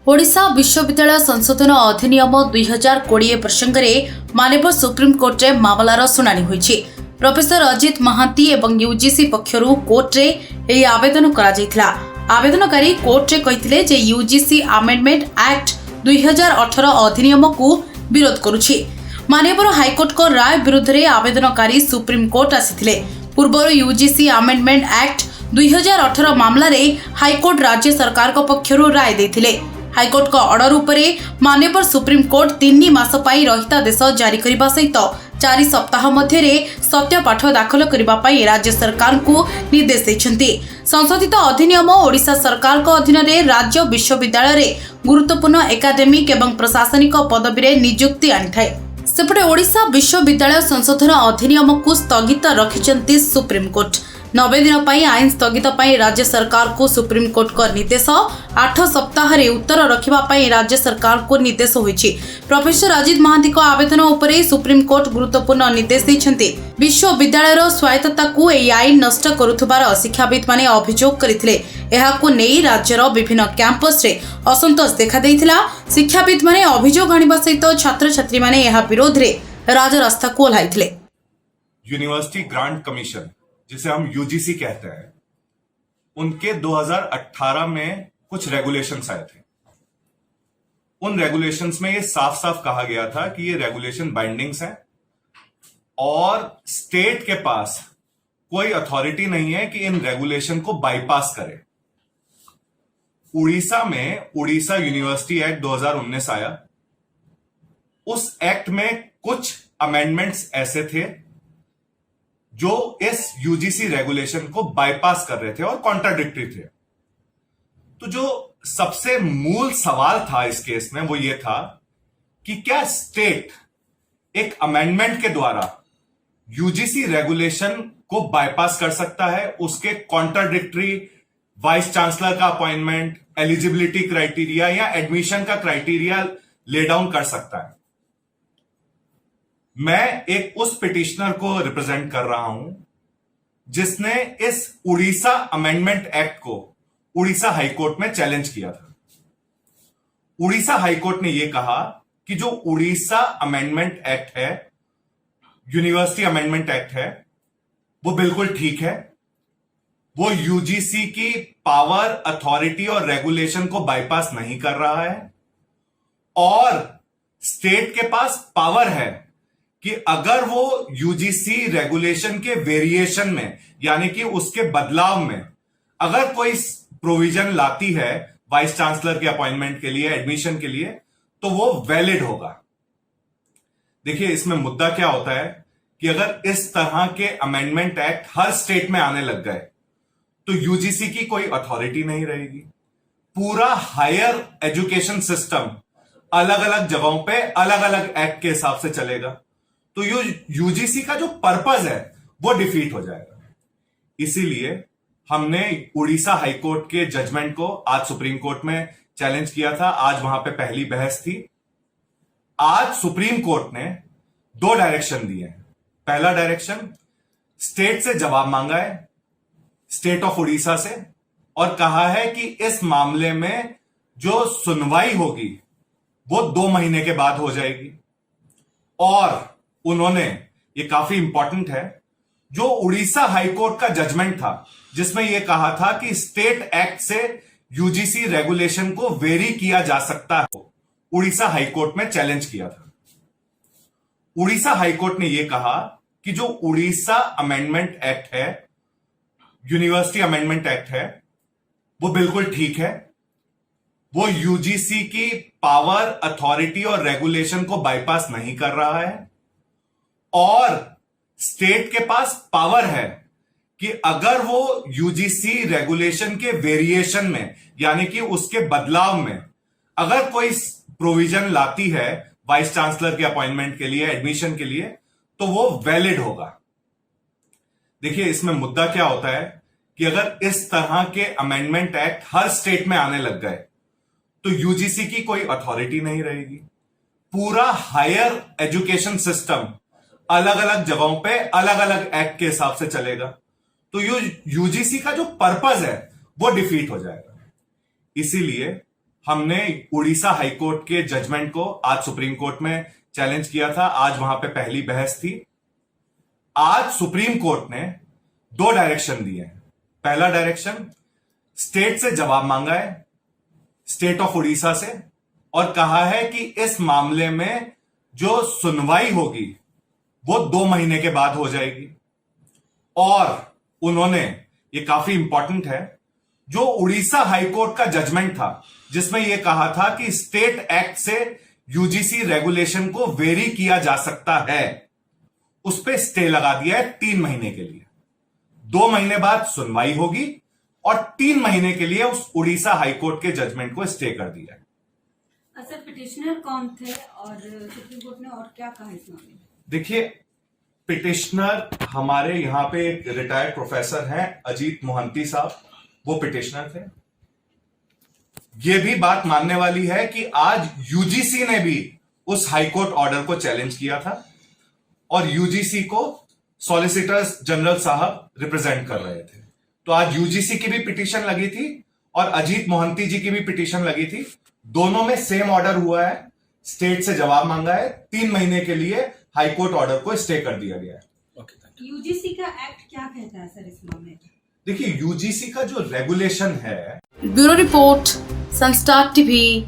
ओडिशा विश्वविद्यालय संशोधन अधिनियम 2020 प्रसंग में माननीय सुप्रीमकोर्ट में मामलार शुणाणी होईछि। प्रोफेसर अजित महांती एवं यूजीसी पक्षरु कोर्ट रे एही आवेदन करा जायथिला। आवेदनकारी कोर्ट रे कहिथिले जे यूजीसी अमेंडमेंट एक्ट 2018 अधिनियम को विरोध करुछि। माननीय हाईकोर्ट को राय विरुद्ध रे आवेदनकारी सुप्रीमकोर्ट आसिथिले। पूर्व यूजीसी अमेंडमेंट एक्ट 2018 मामला रे हाईकोर्ट राज्य सरकार को पक्षरु राय देथिले। हाईकोर्ट को ऑर्डर उपरे माननीय सुप्रीमकोर्ट 3 मास पाई रहितादेश जारी करने सहित 4 सप्ताह मध्य सत्यपाठ दाखल करने राज्य सरकार को निर्देश देछन्ति। संशोधित अधिनियम ओडिशा सरकार को अधीन रे राज्य विश्वविद्यालय रे गुरुत्वपूर्ण एकाडेमिक एवं प्रशासनिक पदवी रे नियुक्ति आनिथाय। सेपटे ओडिशा विश्वविद्यालय संशोधन अधिनियम को स्थगित रखिछन्ति सुप्रीमकोर्ट। 90 दिन पाई आईन स्थगित पाई राज्य सरकार को सुप्रीमकोर्ट को निर्देश। 8 सप्ताह रे उत्तर रखिबा पाई राज्य सरकार को निर्देश होईछि। प्रोफेसर अजित महांती को आवेदन उपरे सुप्रीमकोर्ट गुरुत्वपूर्ण निर्देश दैछन्ति। विश्वविद्यालय रो स्वायत्तता को एई आईन नष्ट करुथबार शिक्षाविद माने अभियोग करथिले। एहाको नेई राज्यर विभिन्न कैंपस रे असंतोष देखा दैथिला। शिक्षाविद माने अभियोग आनिबा सहित छात्र छात्री माने एहा विरोध रे राजरास्ता को ओह्लाइथिले। यूनिवर्सिटी ग्रांट कमीशन जिसे हम यूजीसी कहते हैं, उनके 2018 में कुछ रेगुलेशंस आए थे। उन रेगुलेशंस में ये साफ साफ कहा गया था कि ये रेगुलेशन बाइंडिंग्स हैं और स्टेट के पास कोई अथॉरिटी नहीं है कि इन रेगुलेशन को बाईपास करे। उड़ीसा में उड़ीसा यूनिवर्सिटी एक्ट 2019 आया। उस एक्ट में कुछ अमेंडमेंट्स ऐसे थे जो इस यूजीसी रेगुलेशन को बाईपास कर रहे थे और कॉन्ट्राडिक्टरी थे। तो जो सबसे मूल सवाल था इस केस में वो ये था कि क्या स्टेट एक अमेंडमेंट के द्वारा यूजीसी रेगुलेशन को बाईपास कर सकता है, उसके कॉन्ट्राडिक्टरी वाइस चांसलर का अपॉइंटमेंट, एलिजिबिलिटी क्राइटेरिया या एडमिशन का क्राइटेरिया ले डाउन कर सकता है। मैं एक उस पिटिशनर को रिप्रेजेंट कर रहा हूं जिसने इस उड़ीसा अमेंडमेंट एक्ट को उड़ीसा हाईकोर्ट में चैलेंज किया था। उड़ीसा हाईकोर्ट ने यह कहा कि जो उड़ीसा अमेंडमेंट एक्ट है, यूनिवर्सिटी अमेंडमेंट एक्ट है, वो बिल्कुल ठीक है। वो यूजीसी की पावर, अथॉरिटी और रेगुलेशन को बाईपास नहीं कर रहा है और स्टेट के पास पावर है कि अगर वो यूजीसी रेगुलेशन के वेरिएशन में यानी कि उसके बदलाव में अगर कोई प्रोविजन लाती है वाइस चांसलर के अपॉइंटमेंट के लिए, एडमिशन के लिए, तो वो वैलिड होगा। देखिए, इसमें मुद्दा क्या होता है कि अगर इस तरह के अमेंडमेंट एक्ट हर स्टेट में आने लग गए तो यूजीसी की कोई अथॉरिटी नहीं रहेगी। पूरा हायर एजुकेशन सिस्टम अलग अलग जगहों पे अलग अलग एक्ट के हिसाब से चलेगा, तो यूजीसी का जो पर्पस है वो डिफीट हो जाएगा। इसीलिए हमने उड़ीसा हाईकोर्ट के जजमेंट को आज सुप्रीम कोर्ट में चैलेंज किया था। आज वहां पे पहली बहस थी। आज सुप्रीम कोर्ट ने 2 डायरेक्शन दिए हैं। पहला डायरेक्शन, स्टेट से जवाब मांगा है, स्टेट ऑफ उड़ीसा से, और कहा है कि इस मामले में जो सुनवाई होगी वो 2 महीने के बाद हो जाएगी। और उन्होंने, ये काफी इंपॉर्टेंट है, जो उड़ीसा हाईकोर्ट का जजमेंट था जिसमें यह कहा था कि स्टेट एक्ट से यूजीसी रेगुलेशन को वेरी किया जा सकता है, उड़ीसा हाईकोर्ट में चैलेंज किया था। उड़ीसा हाईकोर्ट ने यह कहा कि जो उड़ीसा अमेंडमेंट एक्ट है, यूनिवर्सिटी अमेंडमेंट एक्ट है, वो बिल्कुल ठीक है। वो यूजीसी की पावर, अथॉरिटी और रेगुलेशन को बाईपास नहीं कर रहा है और स्टेट के पास पावर है कि अगर वो यूजीसी रेगुलेशन के वेरिएशन में यानी कि उसके बदलाव में अगर कोई प्रोविजन लाती है वाइस चांसलर के अपॉइंटमेंट के लिए, एडमिशन के लिए, तो वो वैलिड होगा। देखिए, इसमें मुद्दा क्या होता है कि अगर इस तरह के अमेंडमेंट एक्ट हर स्टेट में आने लग गए तो यूजीसी की कोई अथॉरिटी नहीं रहेगी। पूरा हायर एजुकेशन सिस्टम अलग अलग जगहों पे अलग अलग एक्ट के हिसाब से चलेगा, तो यूजीसी का जो पर्पस है वो डिफीट हो जाएगा। इसीलिए हमने उड़ीसा हाईकोर्ट के जजमेंट को आज सुप्रीम कोर्ट में चैलेंज किया था। आज वहां पे पहली बहस थी। आज सुप्रीम कोर्ट ने 2 डायरेक्शन दिए हैं। पहला डायरेक्शन, स्टेट से जवाब मांगा है, स्टेट ऑफ उड़ीसा से, और कहा है कि इस मामले में जो सुनवाई होगी वो 2 महीने के बाद हो जाएगी। और उन्होंने, ये काफी इंपॉर्टेंट है, जो उड़ीसा हाईकोर्ट का जजमेंट था जिसमें यह कहा था कि स्टेट एक्ट से यूजीसी रेगुलेशन को वेरी किया जा सकता है, उस पर स्टे लगा दिया है 3 महीने के लिए। 2 महीने बाद सुनवाई होगी और 3 महीने के लिए उस उड़ीसा हाईकोर्ट के जजमेंट को स्टे कर दिया है। सर, पिटिशनर कौन थे और सुप्रीम कोर्ट ने और क्या कहा इस मामले में? देखिए, पिटिशनर हमारे यहां पे एक रिटायर्ड प्रोफेसर हैं, अजीत मोहंती साहब, वो पिटिशनर थे। यह भी बात मानने वाली है कि आज यूजीसी ने भी उस हाईकोर्ट ऑर्डर को चैलेंज किया था और यूजीसी को सॉलिसिटर्स जनरल साहब रिप्रेजेंट कर रहे थे। तो आज यूजीसी की भी पिटीशन लगी थी और अजीत मोहंती जी की भी पिटीशन लगी थी। दोनों में सेम ऑर्डर हुआ है, स्टेट से जवाब मांगा है, 3 महीने के लिए हाईकोर्ट ऑर्डर को स्टे कर दिया गया है। यूजीसी का एक्ट क्या कहता है सर इस मामले में? देखिए, यूजीसी का जो रेगुलेशन है। Bureau report, Sunstar TV.